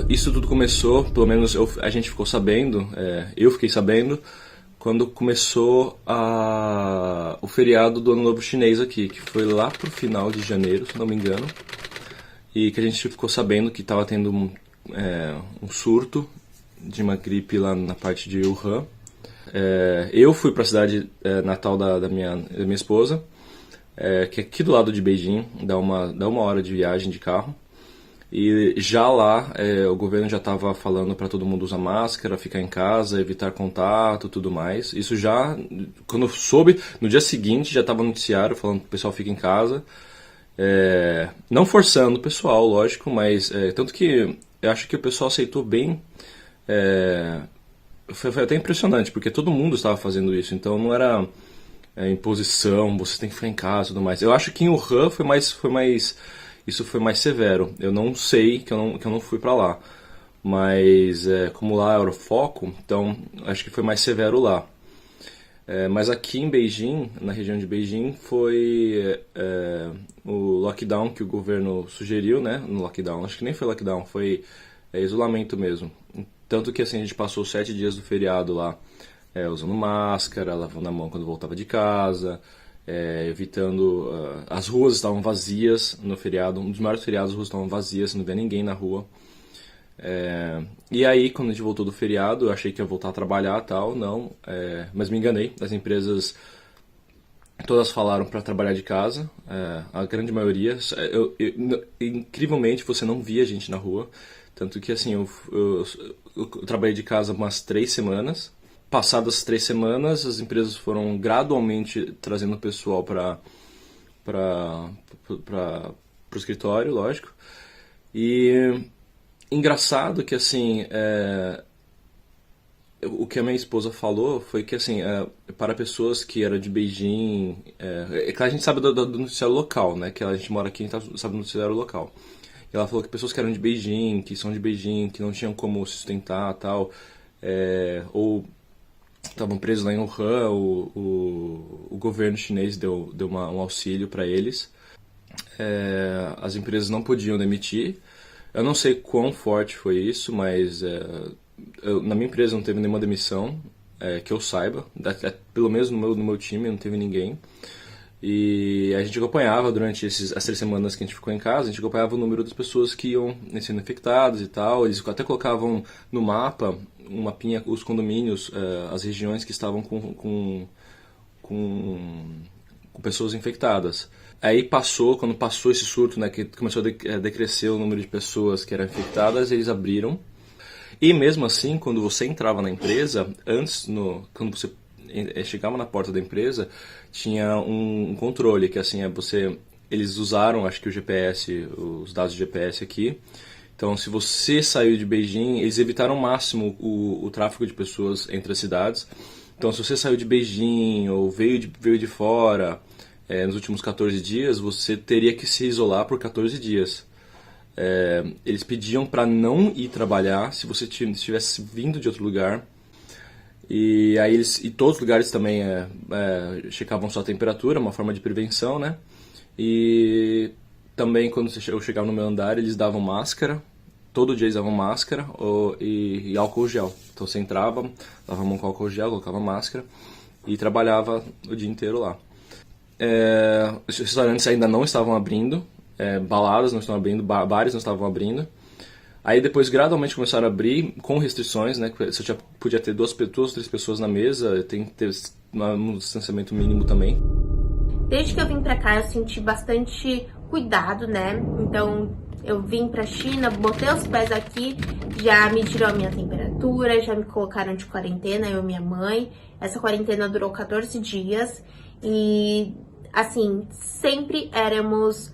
Isso tudo começou, pelo menos a gente ficou sabendo, eu fiquei sabendo, quando começou o feriado do Ano Novo Chinês aqui, que foi lá pro final de janeiro, se não me engano, e que a gente ficou sabendo que estava tendo um surto de uma gripe lá na parte de Wuhan. Eu fui para a cidade natal da minha esposa, que é aqui do lado de Beijing, dá uma hora de viagem de carro. E já lá, o governo já estava falando para todo mundo usar máscara, ficar em casa, evitar contato, tudo mais. Isso já, quando eu soube, no dia seguinte já estava no noticiário falando que o pessoal fica em casa. Não forçando o pessoal, lógico, mas tanto que eu acho que o pessoal aceitou bem. Foi até impressionante, porque todo mundo estava fazendo isso, então não era imposição, você tem que ficar em casa e tudo mais. Eu acho que em Wuhan isso foi mais severo. Eu não sei, que eu não fui pra lá. Mas como lá era o foco, então acho que foi mais severo lá. Mas aqui em Beijing, na região de Beijing, foi o lockdown que o governo sugeriu, né? No lockdown, acho que nem foi lockdown, foi isolamento mesmo. Tanto que assim, a gente passou 7 dias do feriado lá usando máscara, lavando a mão quando voltava de casa, evitando... as ruas estavam vazias no feriado, um dos maiores feriados, as ruas estavam vazias, não via ninguém na rua. E aí, quando a gente voltou do feriado, eu achei que ia voltar a trabalhar e tal, não, mas me enganei. As empresas todas falaram para trabalhar de casa, a grande maioria. Incrivelmente, você não via gente na rua, tanto que assim, eu trabalhei de casa umas 3 semanas. Passadas 3 semanas, as empresas foram gradualmente trazendo o pessoal para o escritório, lógico. E engraçado que assim, o que a minha esposa falou foi que assim, para pessoas que eram de Beijing, que a gente sabe do noticiário local, né? Que a gente mora aqui, a gente sabe do noticiário local. E ela falou que pessoas que eram de Beijing, que são de Beijing, que não tinham como se sustentar, tal, ou estavam presos lá em Wuhan, o governo chinês deu um auxílio para eles. As empresas não podiam demitir. Eu não sei quão forte foi isso, mas na minha empresa não teve nenhuma demissão, que eu saiba. Pelo menos no meu time não teve ninguém. E a gente acompanhava durante as 3 semanas que a gente ficou em casa, a gente acompanhava o número das pessoas que iam sendo infectadas e tal. Eles até colocavam no mapa, um mapinha, os condomínios, as regiões que estavam com pessoas infectadas. Aí quando passou esse surto, né, que começou a decrescer o número de pessoas que eram infectadas, eles abriram. E mesmo assim, quando você entrava na empresa, quando você chegava na porta da empresa, tinha um controle, que assim, eles usaram, acho que o GPS, os dados de GPS aqui. Então, se você saiu de Beijing, eles evitaram ao máximo o tráfego de pessoas entre as cidades. Então, se você saiu de Beijing ou veio de fora nos últimos 14 dias, você teria que se isolar por 14 dias. Eles pediam para não ir trabalhar se você tivesse vindo de outro lugar. E aí todos os lugares também checavam sua temperatura, uma forma de prevenção, né? E também quando eu chegava no meu andar, eles davam máscara, todo dia eles davam máscara e álcool gel. Então você entrava, lavava a mão com álcool gel, colocava máscara e trabalhava o dia inteiro lá. Os restaurantes ainda não estavam abrindo, baladas não estavam abrindo, bares não estavam abrindo. Aí depois gradualmente começaram a abrir com restrições, né? Você já podia ter 2 ou 3 pessoas na mesa, tem que ter um distanciamento mínimo também. Desde que eu vim pra cá, eu senti bastante cuidado, né? Então, eu vim pra China, botei os pés aqui, já me tirou a minha temperatura, já me colocaram de quarentena, eu e minha mãe. Essa quarentena durou 14 dias e, assim, sempre éramos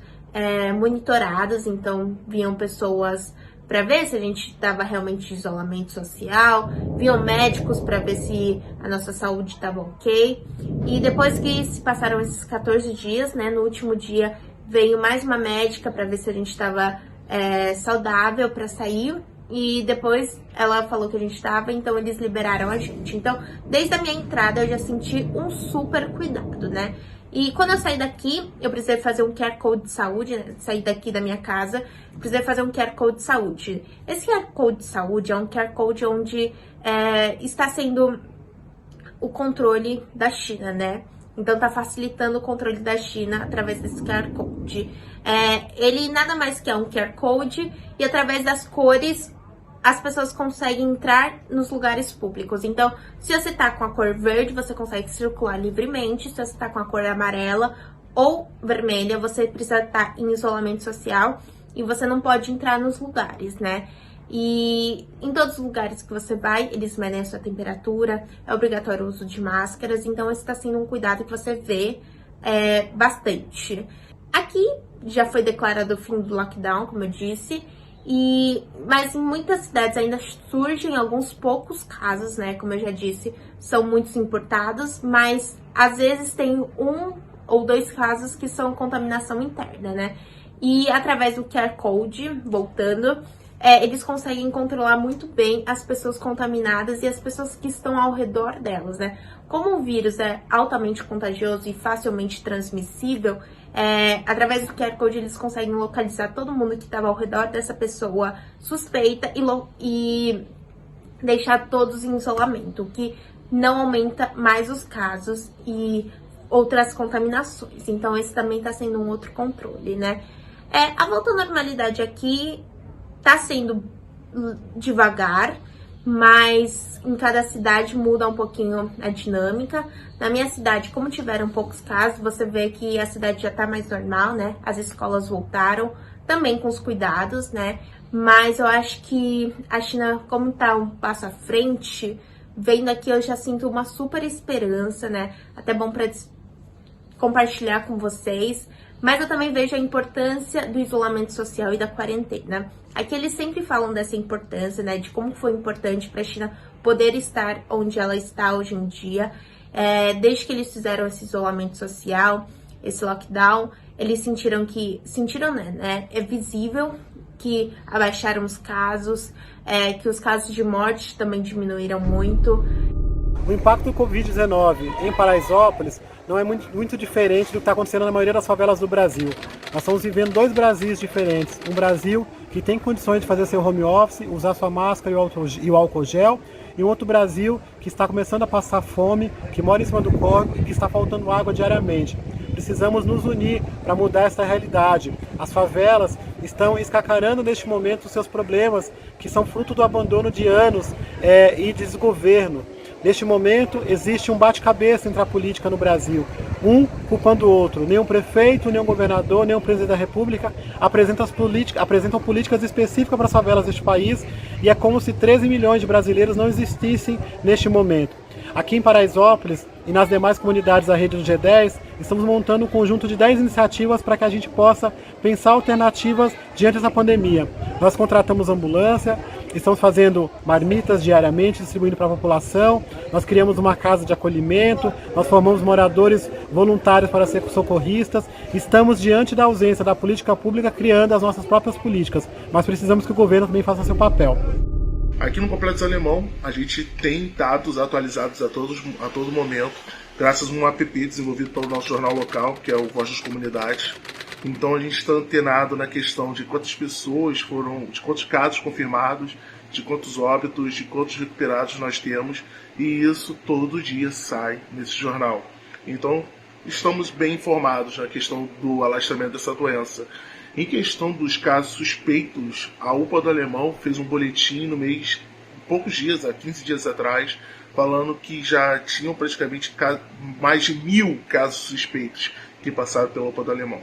monitorados, então vinham pessoas para ver se a gente estava realmente em isolamento social, vinham médicos para ver se a nossa saúde estava ok. E depois que se passaram esses 14 dias, né, no último dia veio mais uma médica para ver se a gente estava saudável para sair. E depois ela falou que a gente estava, então eles liberaram a gente. Então, desde a minha entrada eu já senti um super cuidado, né? E quando eu saí daqui, eu precisei fazer um QR Code de saúde, né? Saí daqui da minha casa, precisei fazer um QR Code de saúde. Esse QR Code de saúde é um QR Code onde está sendo o controle da China, né? Então tá facilitando o controle da China através desse QR Code. Ele nada mais que é um QR Code e através das cores as pessoas conseguem entrar nos lugares públicos. Então, se você tá com a cor verde, você consegue circular livremente. Se você tá com a cor amarela ou vermelha, você precisa estar em isolamento social e você não pode entrar nos lugares, né? E em todos os lugares que você vai, eles medem a sua temperatura, é obrigatório o uso de máscaras, então esse está sendo um cuidado que você vê bastante. Aqui já foi declarado o fim do lockdown, como eu disse, mas em muitas cidades ainda surgem alguns poucos casos, né? Como eu já disse, são muitos importados, mas às vezes tem 1 ou 2 casos que são contaminação interna, né? E através do QR Code, voltando, eles conseguem controlar muito bem as pessoas contaminadas e as pessoas que estão ao redor delas, né? Como o vírus é altamente contagioso e facilmente transmissível, através do QR Code eles conseguem localizar todo mundo que estava ao redor dessa pessoa suspeita e deixar todos em isolamento, o que não aumenta mais os casos e outras contaminações. Então esse também está sendo um outro controle, né? A volta à normalidade aqui tá sendo devagar, mas em cada cidade muda um pouquinho a dinâmica. Na minha cidade, como tiveram poucos casos, você vê que a cidade já tá mais normal, né? As escolas voltaram, também com os cuidados, né? Mas eu acho que a China, como tá um passo à frente, vendo aqui eu já sinto uma super esperança, né? Até bom para compartilhar com vocês. Mas eu também vejo a importância do isolamento social e da quarentena. Aqui eles sempre falam dessa importância, né? De como foi importante para a China poder estar onde ela está hoje em dia. Desde que eles fizeram esse isolamento social, esse lockdown, eles sentiram, né? É visível que abaixaram os casos, que os casos de morte também diminuíram muito. O impacto do Covid-19 em Paraisópolis não é muito diferente do que está acontecendo na maioria das favelas do Brasil. Nós estamos vivendo 2 Brasis diferentes. Um Brasil que tem condições de fazer seu home office, usar sua máscara e o álcool gel, e um outro Brasil que está começando a passar fome, que mora em cima do córrego e que está faltando água diariamente. Precisamos nos unir para mudar essa realidade. As favelas estão escacarando neste momento os seus problemas, que são fruto do abandono de anos e desgoverno. Neste momento, existe um bate-cabeça entre a política no Brasil, um culpando o outro. Nem um prefeito, nem um governador, nem um presidente da República apresentam políticas específicas para as favelas deste país, e é como se 13 milhões de brasileiros não existissem neste momento. Aqui em Paraisópolis e nas demais comunidades da rede do G10, estamos montando um conjunto de 10 iniciativas para que a gente possa pensar alternativas diante dessa pandemia. Nós contratamos ambulância, estamos fazendo marmitas diariamente, distribuindo para a população, nós criamos uma casa de acolhimento, nós formamos moradores voluntários para ser socorristas, estamos diante da ausência da política pública criando as nossas próprias políticas, mas precisamos que o governo também faça seu papel. Aqui no Complexo Alemão, a gente tem dados atualizados a todo momento, graças a um app desenvolvido pelo nosso jornal local, que é o Voz das Comunidades. Então a gente está antenado na questão de quantas pessoas de quantos casos confirmados, de quantos óbitos, de quantos recuperados nós temos, e isso todo dia sai nesse jornal. Então estamos bem informados na questão do alastramento dessa doença. Em questão dos casos suspeitos, a UPA do Alemão fez um boletim poucos dias, há 15 dias atrás, falando que já tinham praticamente mais de 1.000 casos suspeitos que passaram pela UPA do Alemão.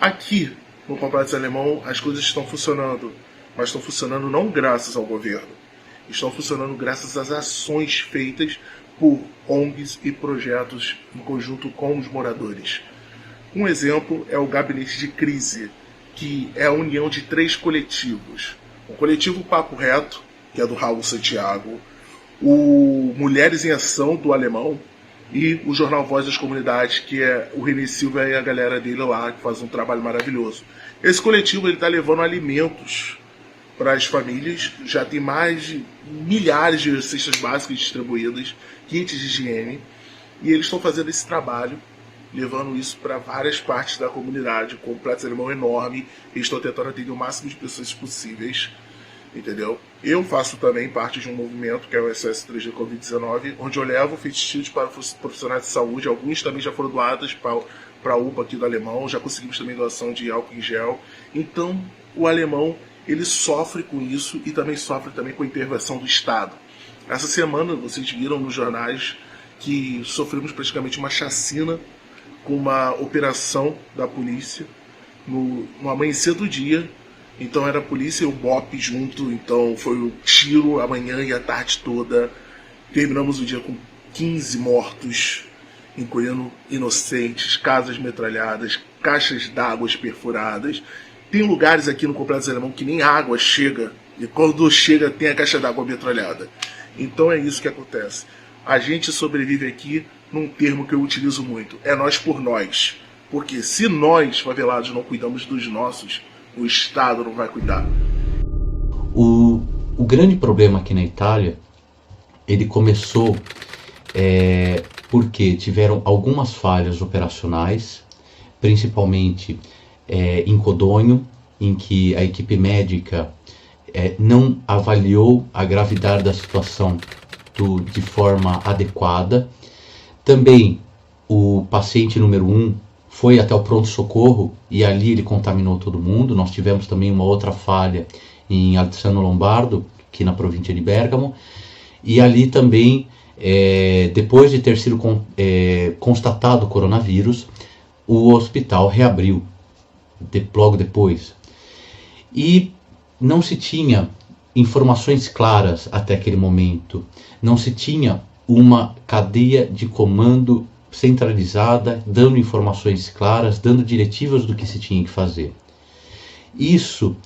Aqui, no Complexo Alemão, as coisas estão funcionando, mas estão funcionando não graças ao governo, estão funcionando graças às ações feitas por ONGs e projetos em conjunto com os moradores. Um exemplo é o Gabinete de Crise, que é a união de 3 coletivos. O coletivo Papo Reto, que é do Raul Santiago, o Mulheres em Ação, do Alemão, e o Jornal Voz das Comunidades, que é o René Silva e a galera dele lá, que faz um trabalho maravilhoso. Esse coletivo está levando alimentos para as famílias, já tem mais de milhares de cestas básicas distribuídas, kits de higiene, e eles estão fazendo esse trabalho levando isso para várias partes da comunidade, com um complexo alemão enorme. Eles estão tentando atender o máximo de pessoas possíveis, entendeu? Eu faço também parte de um movimento que é o SOS3G Covid-19, onde eu levo face shields para profissionais de saúde. Alguns também já foram doados para a UPA aqui do Alemão, já conseguimos também doação de álcool em gel. Então, o alemão, ele sofre com isso e também sofre também com a intervenção do Estado. Essa semana, vocês viram nos jornais que sofremos praticamente uma chacina com uma operação da polícia no amanhecer do dia. Então era a polícia e o BOP junto, então foi o tiro a manhã e a tarde toda. Terminamos o dia com 15 mortos, incluindo inocentes, casas metralhadas, caixas d'água perfuradas. Tem lugares aqui no Complexo Alemão que nem água chega, e quando chega tem a caixa d'água metralhada. Então é isso que acontece. A gente sobrevive aqui num termo que eu utilizo muito, é nós por nós. Porque se nós, favelados, não cuidamos dos nossos, o Estado não vai cuidar. O grande problema aqui na Itália, ele começou porque tiveram algumas falhas operacionais, principalmente em Codogno, em que a equipe médica não avaliou a gravidade da situação de forma adequada. Também o paciente número 1 foi até o pronto-socorro e ali ele contaminou todo mundo. Nós tivemos também uma outra falha em Alzano Lombardo, aqui na província de Bergamo, e ali também, depois de ter sido constatado o coronavírus, o hospital reabriu logo depois. E não se tinha informações claras até aquele momento, não se tinha uma cadeia de comando centralizada, dando informações claras, dando diretivas do que se tinha que fazer. Isso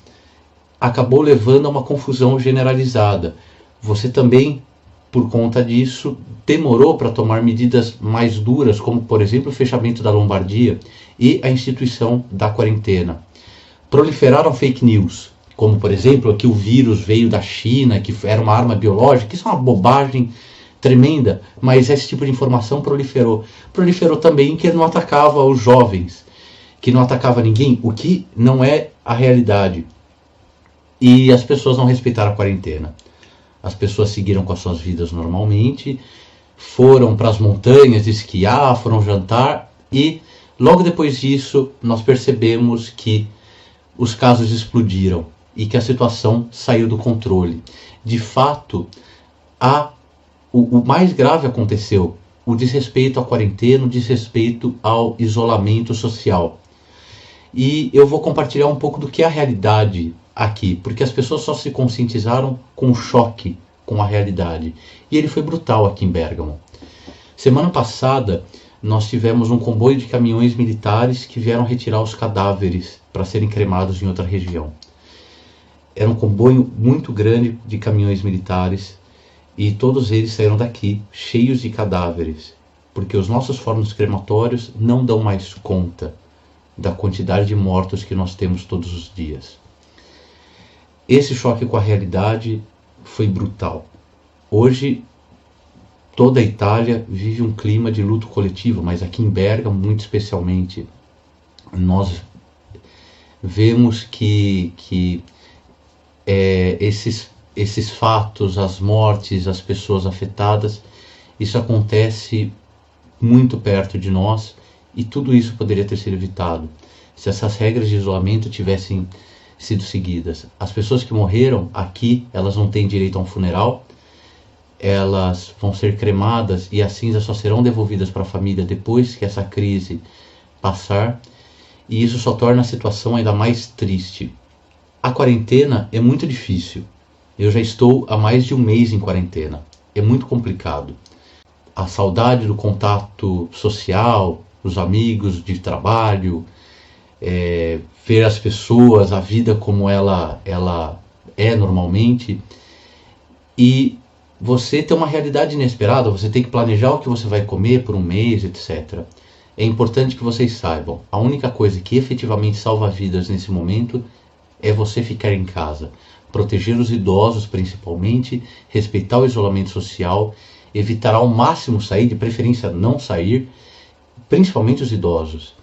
acabou levando a uma confusão generalizada. Você também, por conta disso, demorou para tomar medidas mais duras, como, por exemplo, o fechamento da Lombardia e a instituição da quarentena. Proliferaram fake news, como, por exemplo, que o vírus veio da China, que era uma arma biológica. Isso é uma bobagem tremenda, mas esse tipo de informação proliferou. Proliferou também que ele não atacava os jovens, que não atacava ninguém, o que não é a realidade. E as pessoas não respeitaram a quarentena. As pessoas seguiram com as suas vidas normalmente, foram para as montanhas esquiar, foram jantar, e logo depois disso nós percebemos que os casos explodiram e que a situação saiu do controle. De fato, o mais grave aconteceu, o desrespeito à quarentena, o desrespeito ao isolamento social. E eu vou compartilhar um pouco do que é a realidade aqui, porque as pessoas só se conscientizaram com o choque com a realidade. E ele foi brutal aqui em Bergamo. Semana passada, nós tivemos um comboio de caminhões militares que vieram retirar os cadáveres para serem cremados em outra região. Era um comboio muito grande de caminhões militares, e todos eles saíram daqui cheios de cadáveres, porque os nossos fornos crematórios não dão mais conta da quantidade de mortos que nós temos todos os dias. Esse choque com a realidade foi brutal. Hoje, toda a Itália vive um clima de luto coletivo, mas aqui em Bergamo, muito especialmente, nós vemos que esses fatos, as mortes, as pessoas afetadas, isso acontece muito perto de nós, e tudo isso poderia ter sido evitado se essas regras de isolamento tivessem sido seguidas. As pessoas que morreram aqui, elas não têm direito a um funeral, elas vão ser cremadas e as cinzas só serão devolvidas para a família depois que essa crise passar, e isso só torna a situação ainda mais triste. A quarentena é muito difícil. Eu já estou há mais de um mês em quarentena. É muito complicado. A saudade do contato social, os amigos de trabalho, ver as pessoas, a vida como ela é normalmente. E você tem uma realidade inesperada, você tem que planejar o que você vai comer por um mês, etc. É importante que vocês saibam, a única coisa que efetivamente salva vidas nesse momento é você ficar em casa. Proteger os idosos principalmente, respeitar o isolamento social, evitar ao máximo sair, de preferência não sair, principalmente os idosos.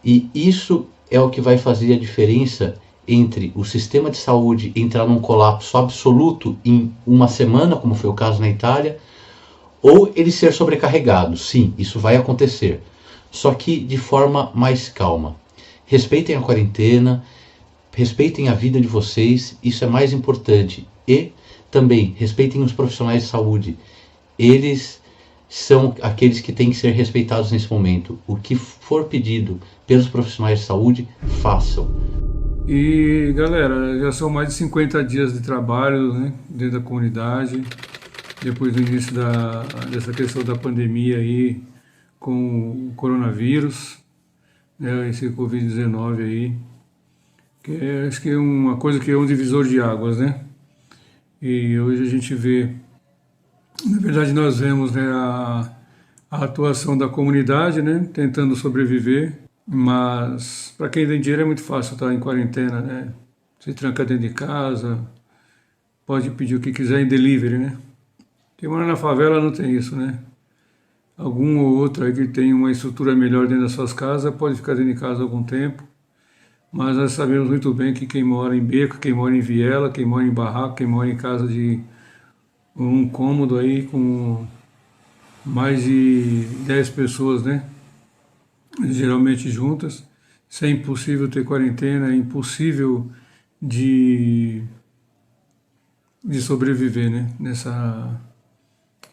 E isso é o que vai fazer a diferença entre o sistema de saúde entrar num colapso absoluto em uma semana, como foi o caso na Itália, ou ele ser sobrecarregado. Sim, isso vai acontecer, só que de forma mais calma. Respeitem a quarentena, respeitem a vida de vocês, isso é mais importante. E também respeitem os profissionais de saúde. Eles são aqueles que têm que ser respeitados nesse momento. O que for pedido pelos profissionais de saúde, façam. E galera, já são mais de 50 dias de trabalho, né, dentro da comunidade, depois do início dessa questão da pandemia aí com o coronavírus, né, esse Covid-19 aí, que acho que é uma coisa que é um divisor de águas, né? E hoje a gente vê, na verdade nós vemos, né, a atuação da comunidade, né, tentando sobreviver, mas para quem tem dinheiro é muito fácil estar em quarentena, né? Se tranca dentro de casa, pode pedir o que quiser em delivery, né? Quem mora na favela não tem isso, né? Algum ou outro aí que tem uma estrutura melhor dentro das suas casas pode ficar dentro de casa algum tempo, mas nós sabemos muito bem que quem mora em beco, quem mora em viela, quem mora em barraco, quem mora em casa de um cômodo aí com mais de 10 pessoas, né? Geralmente juntas, isso é impossível ter quarentena, é impossível de sobreviver, né? Nessa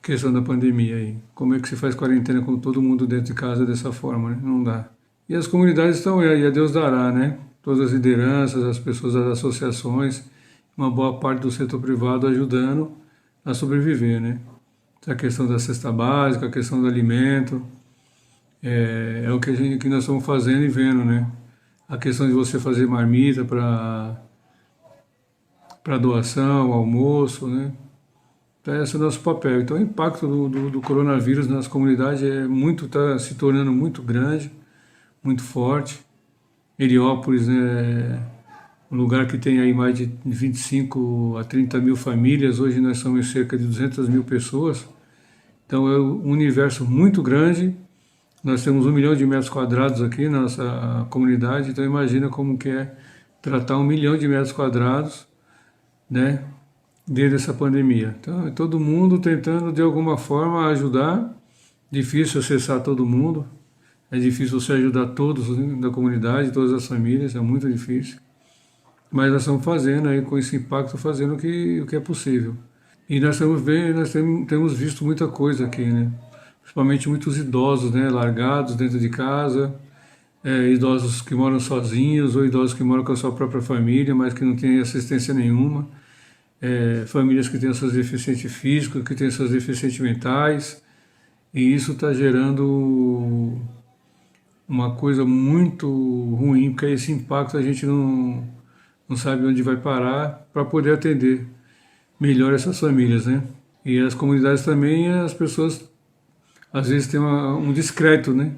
questão da pandemia aí. Como é que se faz quarentena com todo mundo dentro de casa dessa forma, né? Não dá. E as comunidades estão aí, a Deus dará, né? Todas as lideranças, as pessoas das associações, uma boa parte do setor privado ajudando a sobreviver, né? A questão da cesta básica, a questão do alimento, é o que nós estamos fazendo e vendo, né? A questão de você fazer marmita para doação, almoço, né? Então esse é o nosso papel. Então o impacto do coronavírus nas comunidades está se tornando muito grande, muito forte. Heliópolis, né, um lugar que tem aí mais de 25 a 30 mil famílias, hoje nós somos cerca de 200 mil pessoas. Então é um universo muito grande. Nós temos 1 milhão de metros quadrados aqui na nossa comunidade, então imagina como que é tratar 1 milhão de metros quadrados, né, dentro dessa pandemia. Então é todo mundo tentando de alguma forma ajudar, difícil acessar todo mundo, é difícil você ajudar todos da comunidade, todas as famílias, é muito difícil. Mas nós estamos fazendo aí, com esse impacto, fazendo o que é possível. E nós temos visto muita coisa aqui, né? Principalmente muitos idosos, né, largados dentro de casa, idosos que moram sozinhos ou idosos que moram com a sua própria família, mas que não têm assistência nenhuma, famílias que têm seus deficientes físicos, que têm seus deficientes mentais, e isso está gerando uma coisa muito ruim, porque esse impacto a gente não sabe onde vai parar para poder atender melhor essas famílias, né? E as comunidades também, as pessoas às vezes têm um descrédito, né,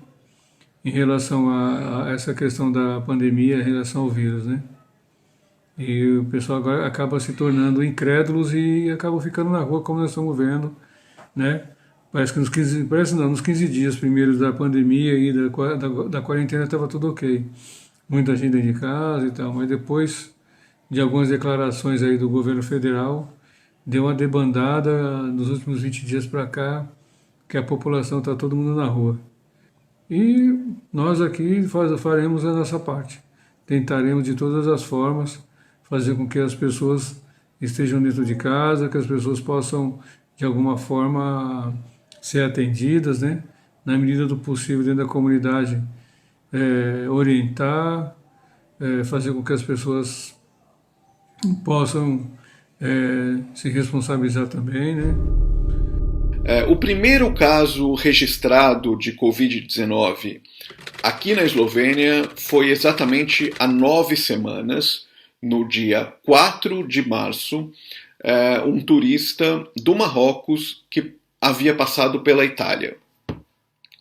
em relação a essa questão da pandemia, em relação ao vírus, né? E o pessoal agora acaba se tornando incrédulos e acaba ficando na rua, como nós estamos vendo, né? Parece que nos 15 dias primeiros da pandemia e da quarentena estava tudo ok. Muita gente dentro de casa e tal, mas depois de algumas declarações aí do governo federal, deu uma debandada nos últimos 20 dias para cá, que a população está todo mundo na rua. E nós aqui faremos a nossa parte. Tentaremos de todas as formas fazer com que as pessoas estejam dentro de casa, que as pessoas possam, de alguma forma, ser atendidas, né? Na medida do possível, dentro da comunidade, orientar, fazer com que as pessoas possam se responsabilizar também, né? O primeiro caso registrado de Covid-19 aqui na Eslovênia foi exatamente há 9 semanas, no dia 4 de março, um turista do Marrocos que havia passado pela Itália.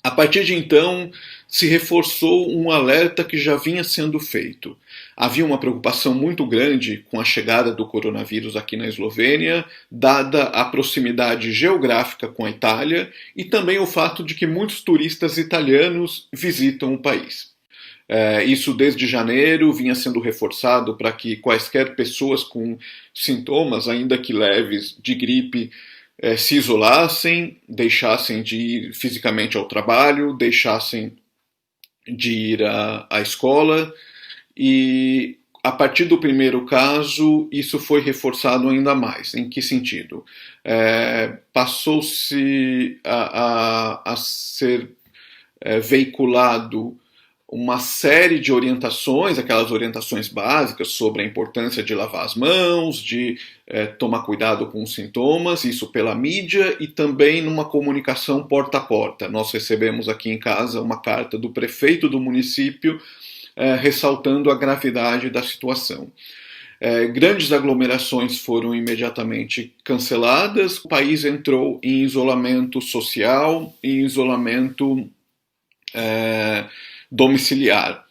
A partir de então, se reforçou um alerta que já vinha sendo feito. Havia uma preocupação muito grande com a chegada do coronavírus aqui na Eslovênia, dada a proximidade geográfica com a Itália e também o fato de que muitos turistas italianos visitam o país. Isso desde janeiro vinha sendo reforçado para que quaisquer pessoas com sintomas, ainda que leves, de gripe se isolassem, deixassem de ir fisicamente ao trabalho, deixassem de ir à escola, e a partir do primeiro caso isso foi reforçado ainda mais. Em que sentido? Passou-se a ser veiculado uma série de orientações, aquelas orientações básicas sobre a importância de lavar as mãos, de tomar cuidado com os sintomas, isso pela mídia e também numa comunicação porta a porta. Nós recebemos aqui em casa uma carta do prefeito do município ressaltando a gravidade da situação. Grandes aglomerações foram imediatamente canceladas, o país entrou em isolamento social, em isolamento domiciliar.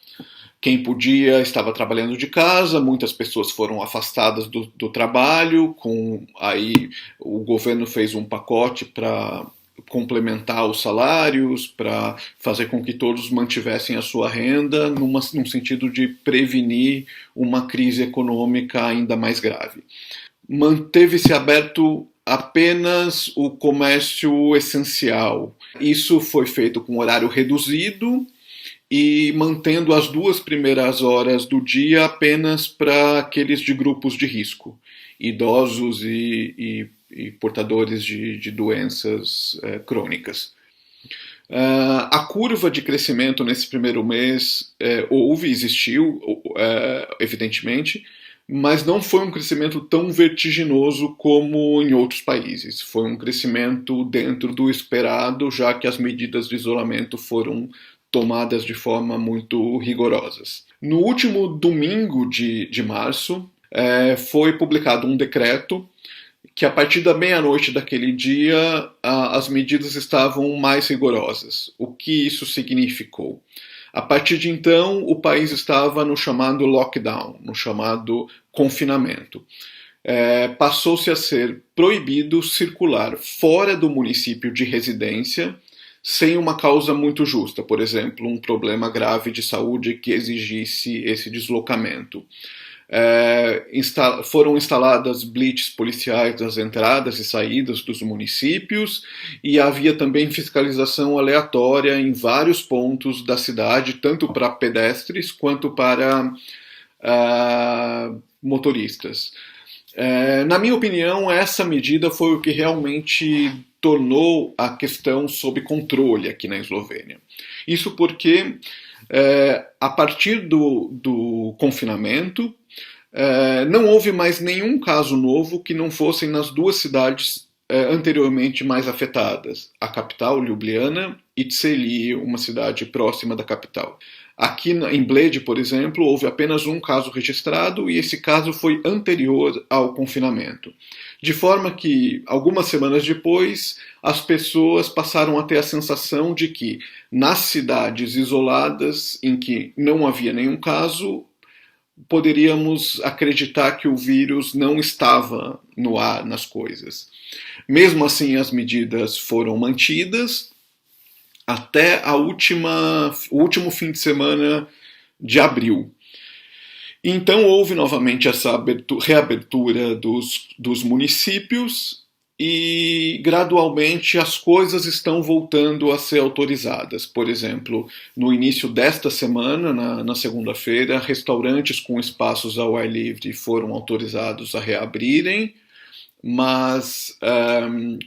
Quem podia estava trabalhando de casa, muitas pessoas foram afastadas do trabalho, aí o governo fez um pacote para complementar os salários, para fazer com que todos mantivessem a sua renda, num sentido de prevenir uma crise econômica ainda mais grave. Manteve-se aberto apenas o comércio essencial. Isso foi feito com horário reduzido, e mantendo as 2 primeiras horas do dia apenas para aqueles de grupos de risco, idosos e portadores de doenças crônicas. A curva de crescimento nesse primeiro mês existiu, evidentemente, mas não foi um crescimento tão vertiginoso como em outros países. Foi um crescimento dentro do esperado, já que as medidas de isolamento foram tomadas de forma muito rigorosas. No último domingo de março, foi publicado um decreto que a partir da meia-noite daquele dia as medidas estavam mais rigorosas. O que isso significou? A partir de então, o país estava no chamado lockdown, no chamado confinamento. Passou-se a ser proibido circular fora do município de residência sem uma causa muito justa, por exemplo, um problema grave de saúde que exigisse esse deslocamento. Foram instaladas blitz policiais nas entradas e saídas dos municípios e havia também fiscalização aleatória em vários pontos da cidade, tanto para pedestres quanto para motoristas. Na minha opinião, essa medida foi o que realmente tornou a questão sob controle aqui na Eslovênia. Isso porque, a partir do confinamento, não houve mais nenhum caso novo que não fossem nas 2 cidades anteriormente mais afetadas, a capital, Ljubljana, e Celje, uma cidade próxima da capital. Aqui em Bled, por exemplo, houve apenas um caso registrado e esse caso foi anterior ao confinamento. De forma que, algumas semanas depois, as pessoas passaram a ter a sensação de que, nas cidades isoladas em que não havia nenhum caso, poderíamos acreditar que o vírus não estava no ar, nas coisas. Mesmo assim, as medidas foram mantidas até o último fim de semana de abril. Então houve novamente essa reabertura dos municípios e gradualmente as coisas estão voltando a ser autorizadas. Por exemplo, no início desta semana, na segunda-feira, restaurantes com espaços ao ar livre foram autorizados a reabrirem, mas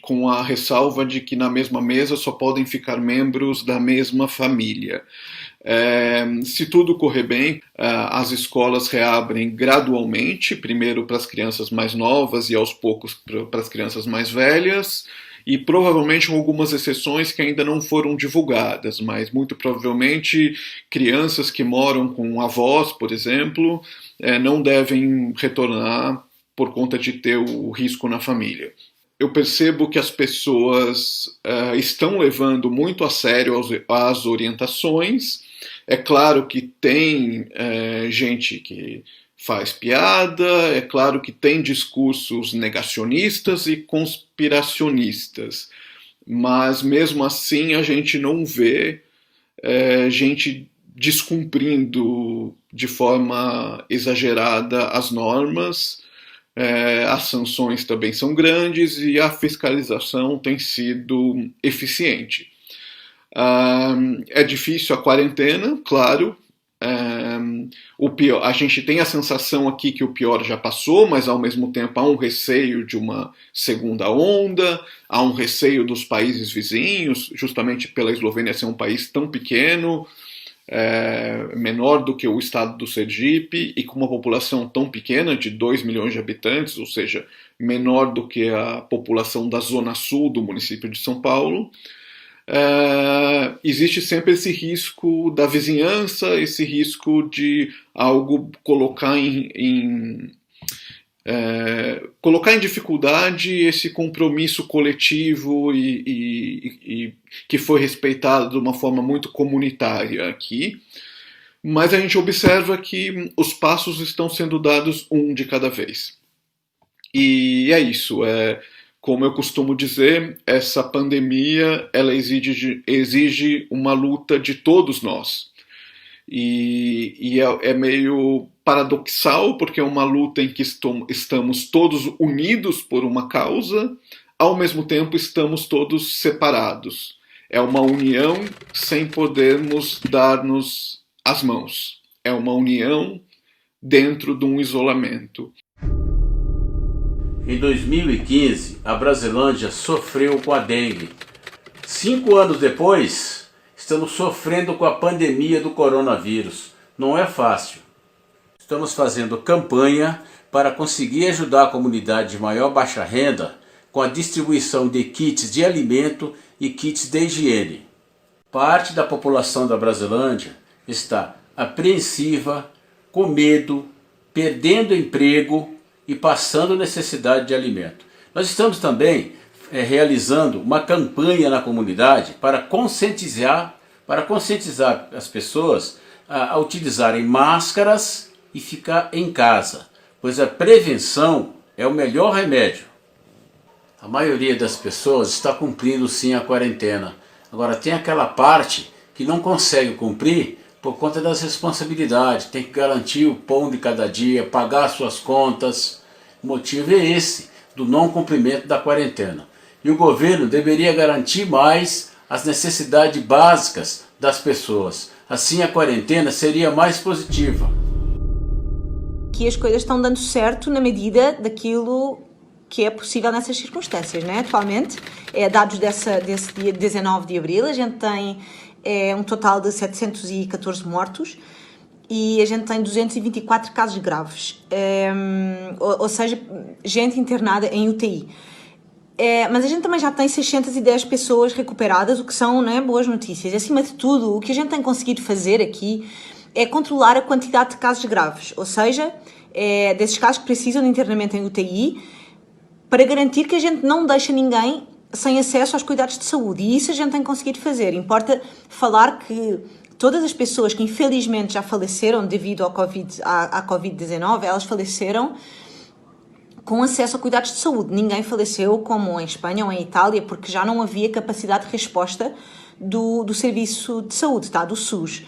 com a ressalva de que na mesma mesa só podem ficar membros da mesma família. Se tudo correr bem, as escolas reabrem gradualmente, primeiro para as crianças mais novas e aos poucos para as crianças mais velhas, e provavelmente com algumas exceções que ainda não foram divulgadas, mas muito provavelmente crianças que moram com avós, por exemplo, não devem retornar por conta de ter o risco na família. eu percebo que as pessoas estão levando muito a sério as orientações. É claro que tem gente que faz piada, é claro que tem discursos negacionistas e conspiracionistas, mas mesmo assim a gente não vê gente descumprindo de forma exagerada as normas. As sanções também são grandes e a fiscalização tem sido eficiente. É difícil a quarentena, claro. A gente tem a sensação aqui que o pior já passou, mas ao mesmo tempo há um receio de uma segunda onda, há um receio dos países vizinhos, justamente pela Eslovênia ser um país tão pequeno, menor do que o estado do Sergipe e com uma população tão pequena, de 2 milhões de habitantes, ou seja, menor do que a população da zona sul do município de São Paulo. Existe sempre esse risco da vizinhança, esse risco de algo colocar em dificuldade esse compromisso coletivo e que foi respeitado de uma forma muito comunitária aqui, mas a gente observa que os passos estão sendo dados um de cada vez. E é isso, como eu costumo dizer, essa pandemia ela exige uma luta de todos nós. E é meio paradoxal, porque é uma luta em que estamos todos unidos por uma causa, ao mesmo tempo estamos todos separados. É uma união sem podermos dar-nos as mãos. É uma união dentro de um isolamento. Em 2015, a Brasilândia sofreu com a dengue. 5 anos depois, estamos sofrendo com a pandemia do coronavírus. Não é fácil. Estamos fazendo campanha para conseguir ajudar a comunidade de maior baixa renda com a distribuição de kits de alimento e kits de higiene. Parte da população da Brasilândia está apreensiva, com medo, perdendo emprego e passando necessidade de alimento. Nós estamos também realizando uma campanha na comunidade para conscientizar as pessoas a utilizarem máscaras e ficar em casa, pois a prevenção é o melhor remédio. A maioria das pessoas está cumprindo sim a quarentena. Agora tem aquela parte que não consegue cumprir por conta das responsabilidades, tem que garantir o pão de cada dia, pagar suas contas. O motivo é esse, do não cumprimento da quarentena. E o governo deveria garantir mais as necessidades básicas das pessoas. Assim a quarentena seria mais positiva. Que as coisas estão dando certo na medida daquilo que é possível nessas circunstâncias, né? Atualmente, dados desse dia 19 de abril, a gente tem um total de 714 mortos e a gente tem 224 casos graves, ou seja, gente internada em UTI. Mas a gente também já tem 610 pessoas recuperadas, o que são, né, boas notícias. E, acima de tudo, o que a gente tem conseguido fazer aqui é controlar a quantidade de casos graves, ou seja, desses casos que precisam de internamento em UTI, para garantir que a gente não deixa ninguém sem acesso aos cuidados de saúde. E isso a gente tem conseguido fazer. Importa falar que todas as pessoas que infelizmente já faleceram devido à Covid-19, elas faleceram com acesso a cuidados de saúde. Ninguém faleceu como em Espanha ou em Itália, porque já não havia capacidade de resposta do serviço de saúde, tá? Do SUS.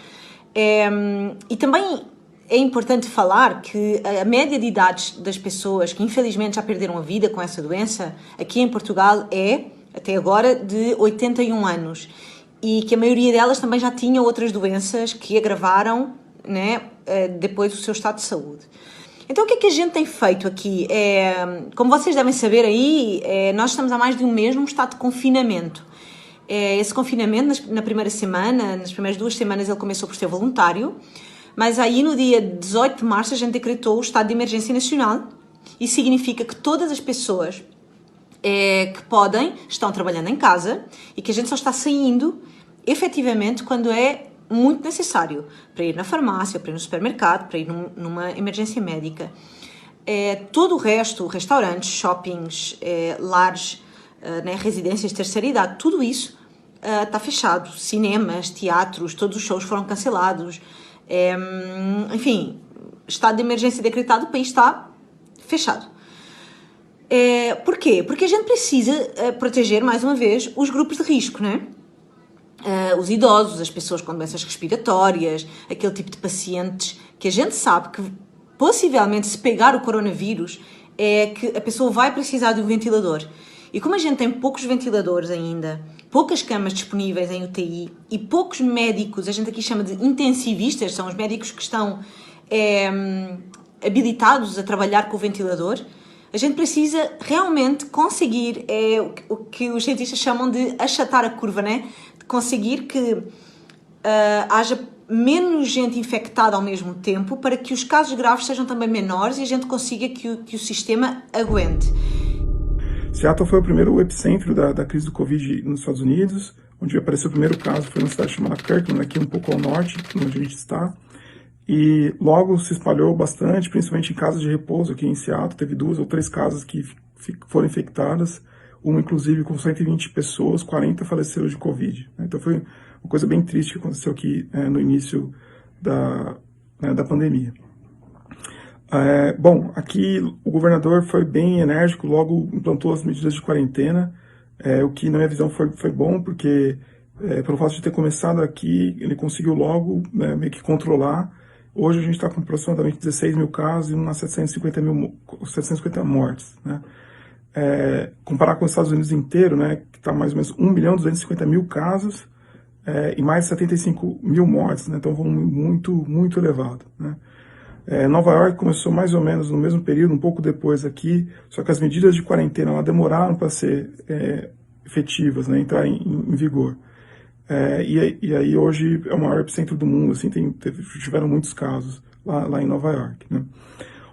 E também é importante falar que a média de idades das pessoas que infelizmente já perderam a vida com essa doença, aqui em Portugal até agora, de 81 anos. E que a maioria delas também já tinha outras doenças que agravaram, né, depois do seu estado de saúde. Então o que é que a gente tem feito aqui? Como vocês devem saber aí, nós estamos há mais de um mês num estado de confinamento. Esse confinamento, na primeira semana, nas primeiras 2 semanas, ele começou por ser voluntário, mas aí no dia 18 de março a gente decretou o estado de emergência nacional. Isso significa que todas as pessoas que podem estão trabalhando em casa e que a gente só está saindo efetivamente quando é muito necessário, para ir na farmácia, para ir no supermercado, para ir numa emergência médica. Todo o resto, restaurantes, shoppings, lares, né, residências de terceira idade, tudo isso está fechado. Cinemas, teatros, todos os shows foram cancelados. Enfim, estado de emergência decretado, o país está fechado. Por quê? Porque a gente precisa proteger, mais uma vez, os grupos de risco, né? Os idosos, as pessoas com doenças respiratórias, aquele tipo de pacientes que a gente sabe que possivelmente, se pegar o coronavírus, é que a pessoa vai precisar de um ventilador. E como a gente tem poucos ventiladores ainda, poucas camas disponíveis em UTI e poucos médicos, a gente aqui chama de intensivistas, são os médicos que estão habilitados a trabalhar com o ventilador, a gente precisa realmente conseguir o que os cientistas chamam de achatar a curva, né? De conseguir que haja menos gente infectada ao mesmo tempo para que os casos graves sejam também menores e a gente consiga que o sistema aguente. Seattle foi o primeiro epicentro da crise do Covid nos Estados Unidos, onde apareceu o primeiro caso, foi numa cidade chamada Kirkland, aqui um pouco ao norte, onde a gente está. E logo se espalhou bastante, principalmente em casas de repouso aqui em Seattle. Teve 2 ou 3 casas que foram infectadas, uma inclusive com 120 pessoas, 40 faleceram de Covid. Então foi uma coisa bem triste que aconteceu aqui no início da pandemia. Bom, aqui o governador foi bem enérgico, logo implantou as medidas de quarentena, o que na minha visão foi bom, porque pelo fato de ter começado aqui, ele conseguiu logo meio que controlar. Hoje a gente está com aproximadamente 16 mil casos e umas 750 mortes, né? Comparar com os Estados Unidos inteiro, né, que está mais ou menos 1.250.000 casos e mais de 75 mil mortes, né? Então, muito elevado, né? Nova York começou mais ou menos no mesmo período, um pouco depois aqui, só que as medidas de quarentena lá demoraram para ser efetivas, né, entrar em vigor. E aí hoje é o maior epicentro do mundo, assim, tiveram muitos casos lá em Nova York, né?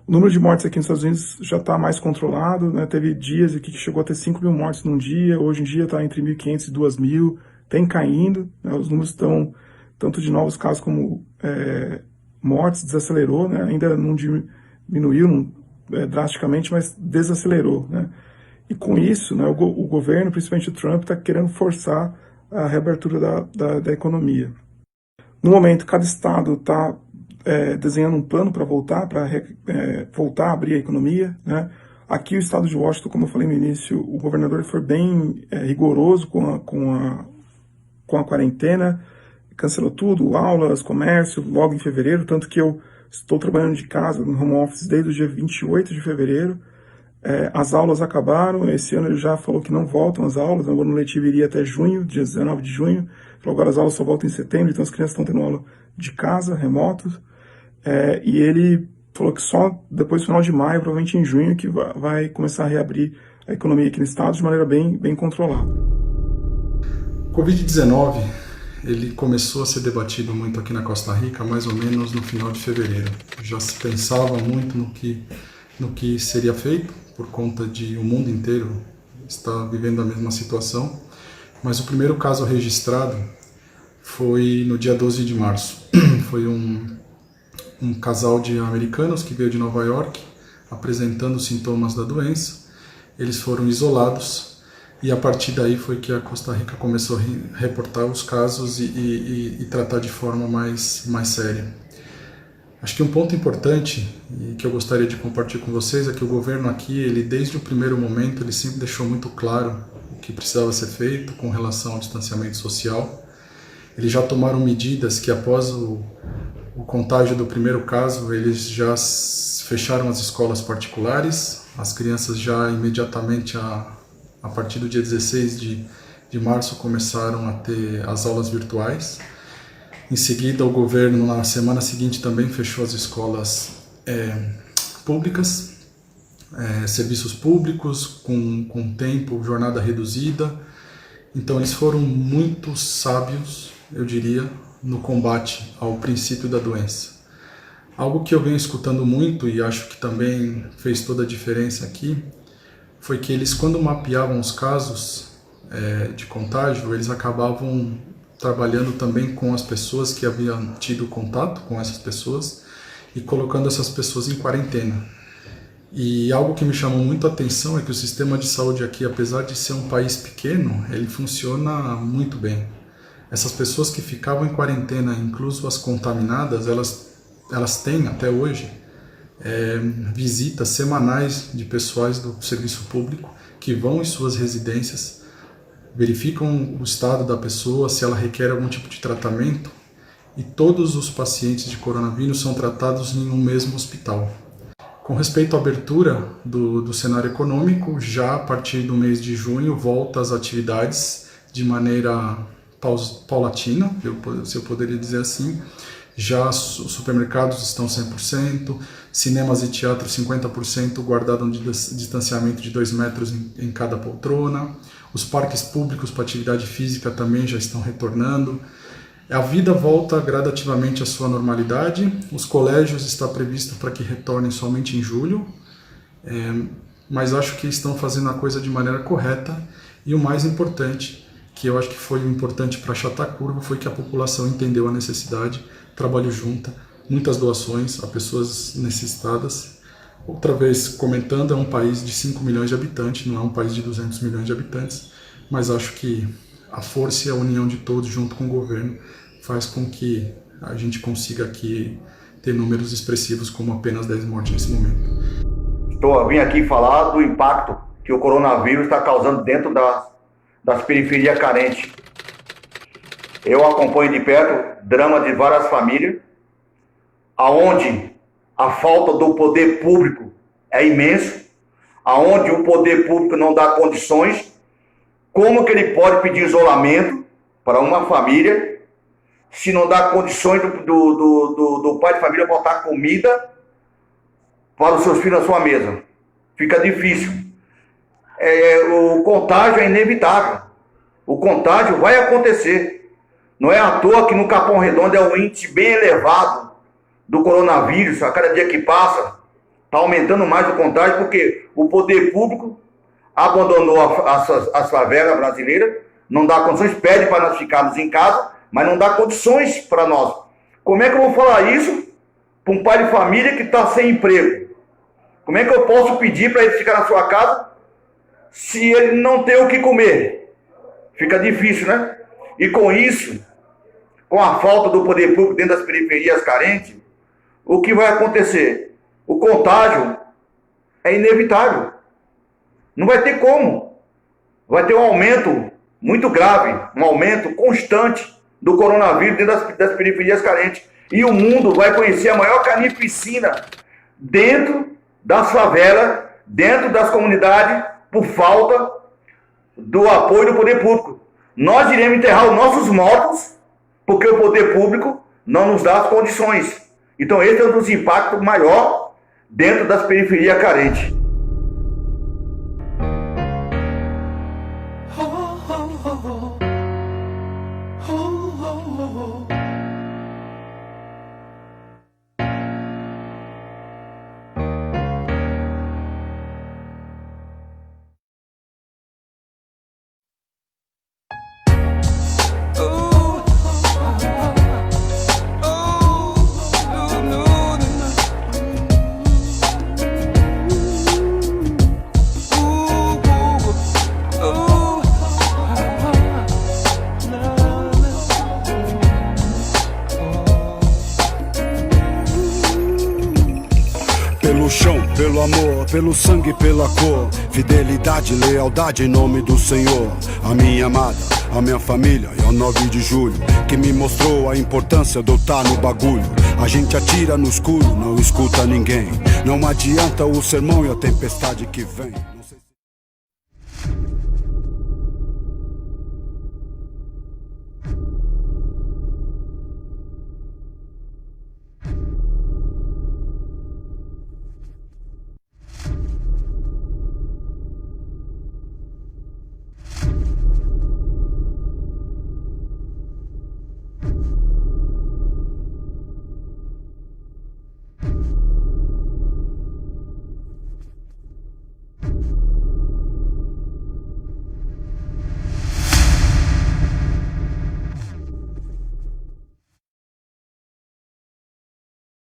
O número de mortes aqui nos Estados Unidos já está mais controlado, né? Teve dias aqui que chegou a ter 5 mil mortes num dia, hoje em dia está entre 1.500 e 2.000, tem caindo, né? Os números estão, tanto de novos casos como mortes, desacelerou, né? Ainda não diminuiu drasticamente, mas desacelerou, né? E com isso, né, o governo, principalmente o Trump, está querendo forçar a reabertura da economia. No momento, cada estado está desenhando um plano para voltar a abrir a economia, né? Aqui o estado de Washington, como eu falei no início, o governador foi bem rigoroso com a quarentena, cancelou tudo, aulas, comércio, logo em fevereiro, tanto que eu estou trabalhando de casa, no home office, desde o dia 28 de fevereiro. As aulas acabaram, esse ano ele já falou que não voltam as aulas, o ano letivo iria até junho, dia 19 de junho, falou agora as aulas só voltam em setembro, então as crianças estão tendo aula de casa, remotos, e ele falou que só depois do final de maio, provavelmente em junho, que vai começar a reabrir a economia aqui no estado de maneira bem controlada. O Covid-19, ele começou a ser debatido muito aqui na Costa Rica, mais ou menos no final de fevereiro. Já se pensava muito no que seria feito, por conta de o mundo inteiro estar vivendo a mesma situação. Mas o primeiro caso registrado foi no dia 12 de março. Foi um casal de americanos que veio de Nova York apresentando sintomas da doença. Eles foram isolados e a partir daí foi que a Costa Rica começou a reportar os casos e tratar de forma mais séria. Acho que um ponto importante e que eu gostaria de compartilhar com vocês é que o governo aqui, ele desde o primeiro momento, ele sempre deixou muito claro o que precisava ser feito com relação ao distanciamento social. Eles já tomaram medidas que após o contágio do primeiro caso, eles já fecharam as escolas particulares, as crianças já imediatamente, a partir do dia 16 de março, começaram a ter as aulas virtuais. Em seguida, o governo, na semana seguinte, também fechou as escolas públicas, serviços públicos, com tempo, jornada reduzida. Então, eles foram muito sábios, eu diria, no combate ao princípio da doença. Algo que eu venho escutando muito e acho que também fez toda a diferença aqui, foi que eles, quando mapeavam os casos de contágio, eles acabavam trabalhando também com as pessoas que haviam tido contato com essas pessoas e colocando essas pessoas em quarentena. E algo que me chamou muito a atenção é que o sistema de saúde aqui, apesar de ser um país pequeno, ele funciona muito bem. Essas pessoas que ficavam em quarentena, incluso as contaminadas, elas têm até hoje visitas semanais de pessoais do serviço público que vão em suas residências, verificam o estado da pessoa, se ela requer algum tipo de tratamento, e todos os pacientes de coronavírus são tratados em um mesmo hospital. Com respeito à abertura do cenário econômico, já a partir do mês de junho volta às atividades de maneira paulatina, se eu poderia dizer assim. Já os supermercados estão 100%, cinemas e teatros 50% guardado um distanciamento de 2 metros em cada poltrona, os parques públicos para atividade física também já estão retornando. A vida volta gradativamente à sua normalidade, os colégios está previsto para que retornem somente em julho, mas acho que estão fazendo a coisa de maneira correta, e o mais importante, que eu acho que foi o importante para achatar a curva, foi que a população entendeu a necessidade, trabalho junto, muitas doações a pessoas necessitadas. Outra vez comentando, é um país de 5 milhões de habitantes, não é um país de 200 milhões de habitantes, mas acho que a força e a união de todos junto com o governo faz com que a gente consiga aqui ter números expressivos como apenas 10 mortes nesse momento. Vim aqui falar do impacto que o coronavírus está causando dentro das periferias carentes. Eu acompanho de perto drama de várias famílias, aonde a falta do poder público é imenso, aonde o poder público não dá condições. Como que ele pode pedir isolamento para uma família se não dá condições do pai de família botar comida para os seus filhos na sua mesa? Fica difícil. O contágio é inevitável. O contágio vai acontecer. Não é à toa que no Capão Redondo é um índice bem elevado do coronavírus. A cada dia que passa, está aumentando mais o contágio, porque o poder público abandonou as favelas brasileiras, não dá condições, pede para nós ficarmos em casa, mas não dá condições para nós. Como é que eu vou falar isso para um pai de família que está sem emprego? Como é que eu posso pedir para ele ficar na sua casa se ele não tem o que comer? Fica difícil, né? E com isso, com a falta do poder público dentro das periferias carentes, o que vai acontecer? O contágio é inevitável. Não vai ter como. Vai ter um aumento muito grave, um aumento constante do coronavírus dentro das periferias carentes. E o mundo vai conhecer a maior carnificina dentro das favelas, dentro das comunidades, por falta do apoio do poder público. Nós iremos enterrar os nossos mortos, porque o poder público não nos dá as condições. Então esse é um dos impactos maiores dentro das periferias carentes. Pelo chão, pelo amor, pelo sangue, pela cor, fidelidade, lealdade em nome do Senhor. A minha amada, a minha família e ao 9 de julho, que me mostrou a importância de eu estar no bagulho. A gente atira no escuro, não escuta ninguém. Não adianta o sermão e a tempestade que vem.